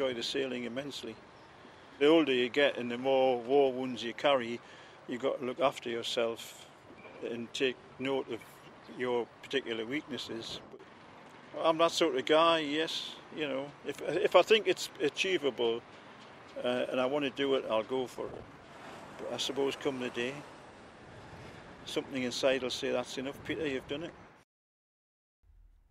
enjoy the sailing immensely. The older you get and the more war wounds you carry, you've got to look after yourself and take note of your particular weaknesses. I'm that sort of guy, yes. You know, if I think it's achievable and I want to do it, I'll go for it. But I suppose come the day, something inside will say, that's enough, Peter, you've done it.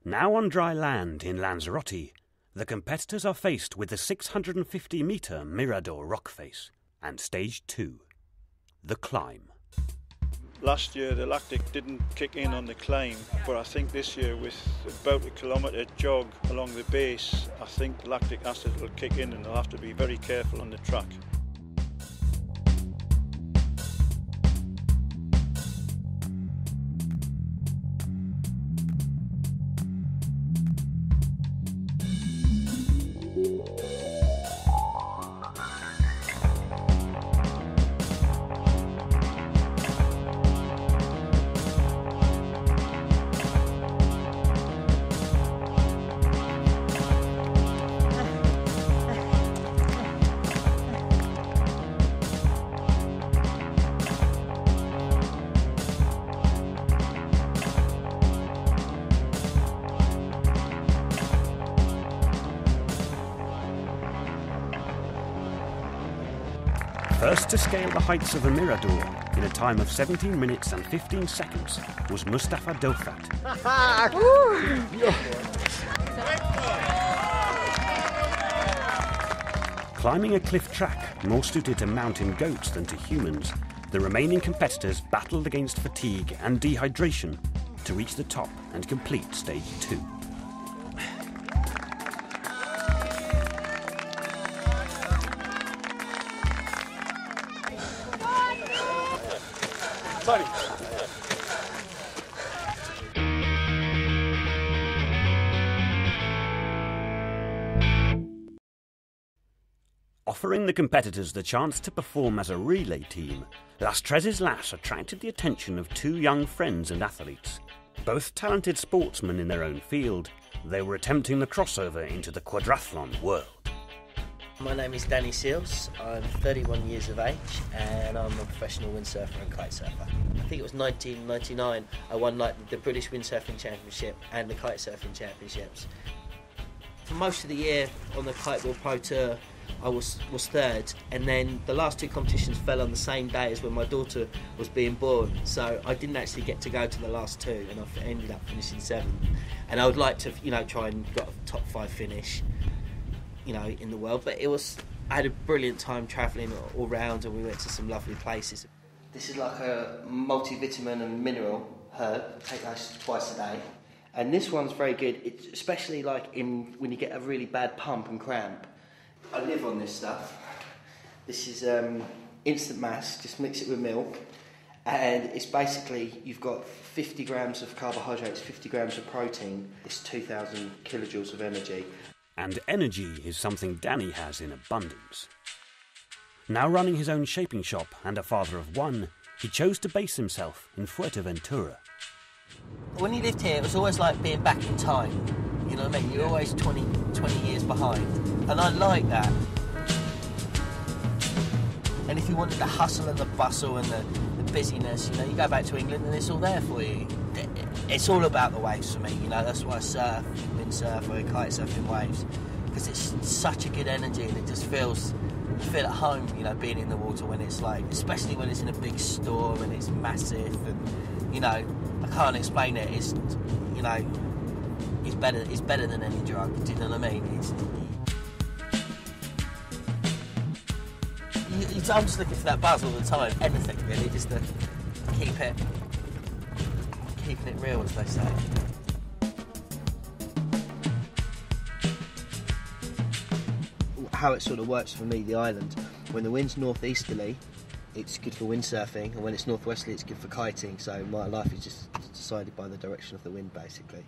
Now on dry land in Lanzarote, the competitors are faced with the 650-metre Mirador rock face and Stage 2, the climb. Last year the lactic didn't kick in on the climb, but I think this year with about a kilometre jog along the base, I think lactic acid will kick in and they'll have to be very careful on the track. First to scale the heights of the Mirador in a time of 17 minutes and 15 seconds was Mustafa Dofat. Climbing a cliff track more suited to mountain goats than to humans, the remaining competitors battled against fatigue and dehydration to reach the top and complete Stage 2. Offering the competitors the chance to perform as a relay team, Las Tres Islas attracted the attention of two young friends and athletes. Both talented sportsmen in their own field, they were attempting the crossover into the quadrathlon world. My name is Danny Seals, I'm 31 years of age and I'm a professional windsurfer and kite surfer. I think it was 1999 I won the British Windsurfing Championship and the Kite Surfing Championships. For most of the year on the Kite World Pro Tour I was third, and then the last two competitions fell on the same day as when my daughter was being born, so I didn't actually get to go to the last two and I ended up finishing seventh. And I would like to try and get a top 5 finish in the world, but I had a brilliant time travelling all round and we went to some lovely places. This is like a multivitamin and mineral herb, take those twice a day. And this one's very good, especially when you get a really bad pump and cramp. I live on this stuff. This is instant mass, just mix it with milk. And it's basically, you've got 50 grams of carbohydrates, 50 grams of protein, it's 2,000 kilojoules of energy. And energy is something Danny has in abundance. Now running his own shaping shop and a father of one, he chose to base himself in Fuerteventura. When you lived here, it was always like being back in time. You know what I mean? You're always 20 years behind. And I like that. And if you wanted the hustle and the bustle and the busyness, you go back to England and it's all there for you. It's all about the waves for me, that's why I surf, windsurf, or kite surf in waves. Because it's such a good energy and it just you feel at home, being in the water when it's especially when it's in a big storm and it's massive and, I can't explain it. It's better than any drug, do you know what I mean? I'm just looking for that buzz all the time. Anything really, just to keeping it real, as they say. How it sort of works for me, the island, when the wind's northeasterly, it's good for windsurfing, and when it's northwesterly, it's good for kiting. So my life is just decided by the direction of the wind, basically.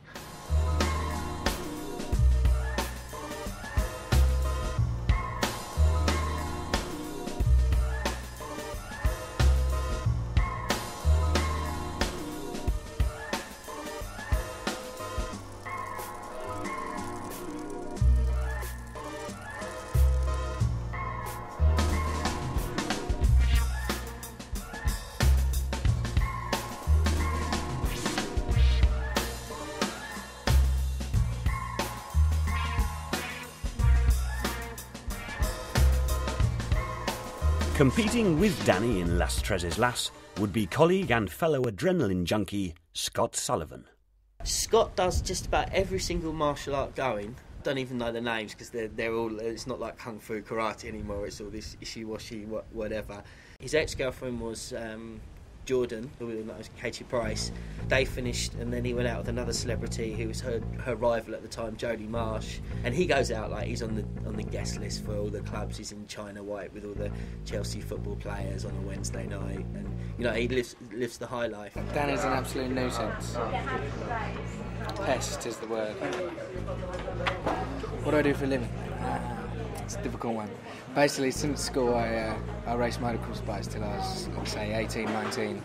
Competing with Danny in Las Treses Las would be colleague and fellow adrenaline junkie Scott Sullivan. Scott does just about every single martial art going. Don't even know the names because they're all. It's not like kung fu karate anymore. It's all this ishiwashi whatever. His ex-girlfriend was Jordan, who was Katie Price. They finished, and then he went out with another celebrity who was her rival at the time, Jodie Marsh. And he goes out like he's on the guest list for all the clubs. He's in China White with all the Chelsea football players on a Wednesday night, and he lives the high life. Danny's an absolute nuisance. Pest is the word. What do I do for a living? It's a difficult one. Basically, since school, I raced motocross bikes till I was, let's say, 18, 19.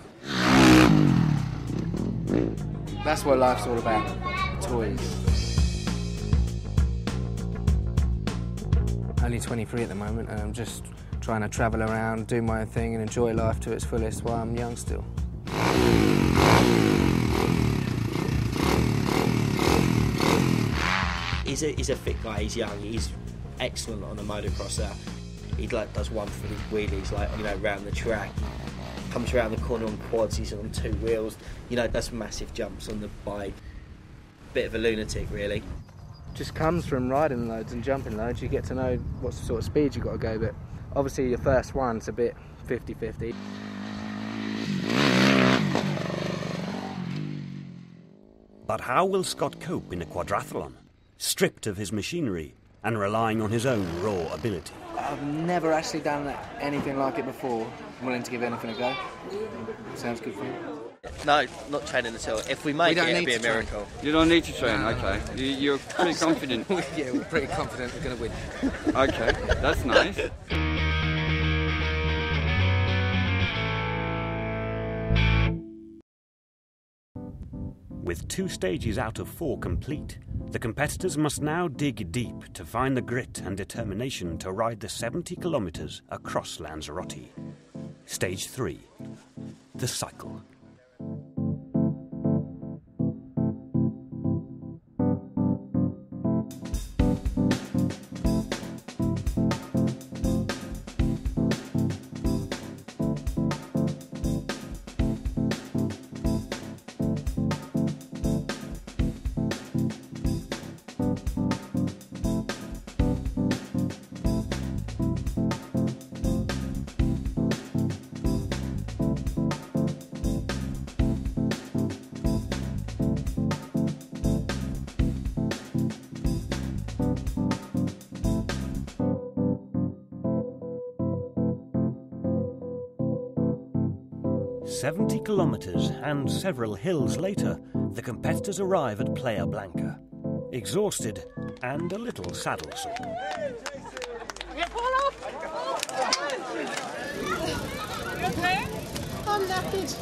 That's what life's all about, toys. Only 23 at the moment, and I'm just trying to travel around, do my own thing, and enjoy life to its fullest while I'm young still. He's a fit guy, he's young, he's excellent on a motocrosser. He does one-footed wheelies round the track. Comes around the corner on quads, he's on two wheels, does massive jumps on the bike. Bit of a lunatic, really. Just comes from riding loads and jumping loads. You get to know what sort of speed you've got to go, but obviously your first one's a bit 50-50. But how will Scott cope in a quadrathlon, stripped of his machinery and relying on his own raw ability? I've never actually done anything like it before. I'm willing to give anything a go. Sounds good for you. No, not training at all. If we make it, it'll be a miracle. You don't need to train, okay. You're pretty confident. Yeah, we're pretty confident we're going to win. Okay, that's nice. With 2 stages out of 4 complete, the competitors must now dig deep to find the grit and determination to ride the 70 kilometres across Lanzarote. Stage 3, the cycle. "70 kilometres and several hills later, the competitors arrive at Playa Blanca, exhausted and a little saddle-sore. I'm knackered.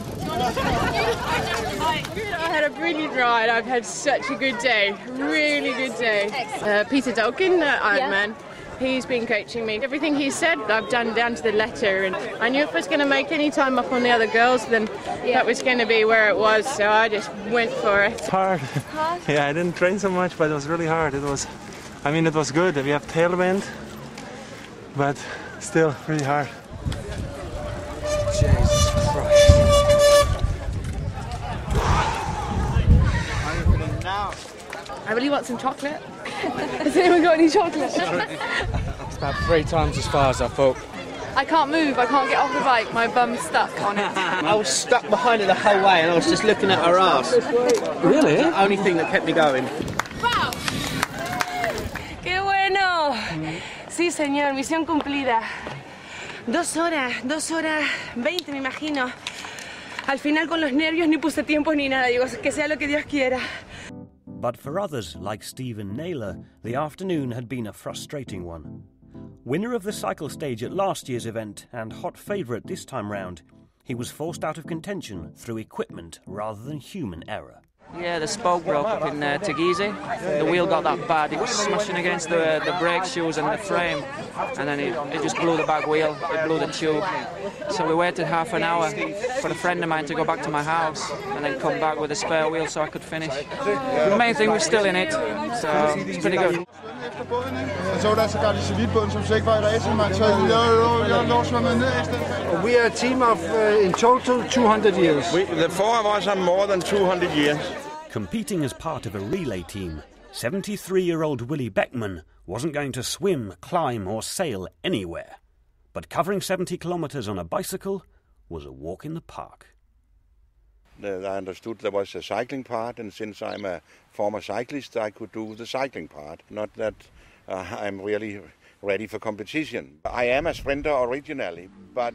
I had a brilliant ride. I've had such a good day. Really good day. Peter Dalkin, Ironman. He's been coaching me. Everything he said, I've done down to the letter. And I knew if I was going to make any time up on the other girls, then that was going to be where it was. So I just went for it. It's hard. Yeah, I didn't train so much, but it was really hard. It was good. We have tailwind, but still really hard. Jesus Christ. I really want some chocolate. Has anyone got any chocolate? It's about 3 times as far as I thought. I can't move. I can't get off the bike. My bum's stuck on it. I was stuck behind her the whole way and I was just looking at her ass. Really? The only thing that kept me going. ¡Wow! ¡Qué bueno! Sí, señor, misión cumplida. 2 horas 20, me imagino. Al final, con los nervios, ni puse tiempo ni nada. Digo, que sea lo que Dios quiera. But for others, like Stephen Naylor, the afternoon had been a frustrating one. Winner of the cycle stage at last year's event and hot favourite this time round, he was forced out of contention through equipment rather than human error. Yeah, the spoke broke up in Tegizi. The wheel got that bad. It was smashing against the brake shoes and the frame, and then it just blew the back wheel. It blew the tube. So we waited half an hour for a friend of mine to go back to my house and then come back with a spare wheel so I could finish. The main thing, we're still in it, so it's pretty good. We are a team of, in total, 200 years. The four of us are more than 200 years. Competing as part of a relay team, 73-year-old Willie Beckman wasn't going to swim, climb or sail anywhere. But covering 70 kilometres on a bicycle was a walk in the park. I understood there was a cycling part, and since I'm a former cyclist, I could do the cycling part. Not that I'm really ready for competition. I am a sprinter originally, but